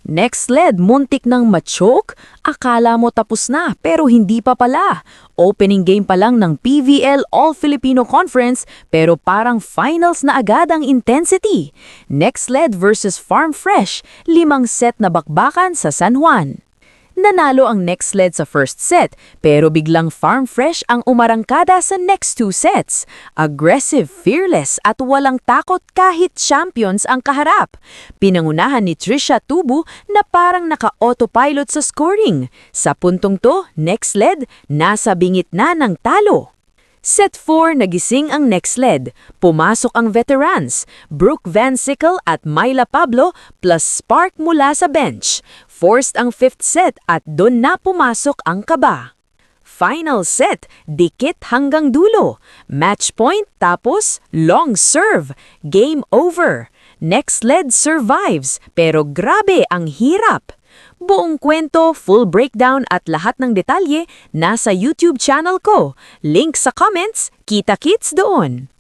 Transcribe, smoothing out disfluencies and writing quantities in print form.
Next led, muntik ng ma-choke? Akala mo tapos na pero hindi pa pala. Opening game pa lang ng PVL All-Filipino Conference pero parang finals na agad ang intensity. Next led versus Farm Fresh, 5 set na bakbakan sa San Juan. Nanalo ang next led sa first set, pero biglang Farm Fresh ang umarangkada sa next 2 sets. Aggressive, fearless at walang takot kahit champions ang kaharap. Pinangunahan ni Trisha Tubu na parang naka-autopilot sa scoring. Sa puntong to, next led, nasa bingit na ng talo. Set 4, nagising ang next led. Pumasok ang veterans, Brooke Van Sickle at Myla Pablo plus spark mula sa bench. Forced ang 5th set at doon na pumasok ang kaba. Final set, dikit hanggang dulo. Match point tapos long serve. Game over. Next led survives pero grabe ang hirap. Buong kwento, full breakdown at lahat ng detalye nasa YouTube channel ko. Link sa comments, kita-kits doon.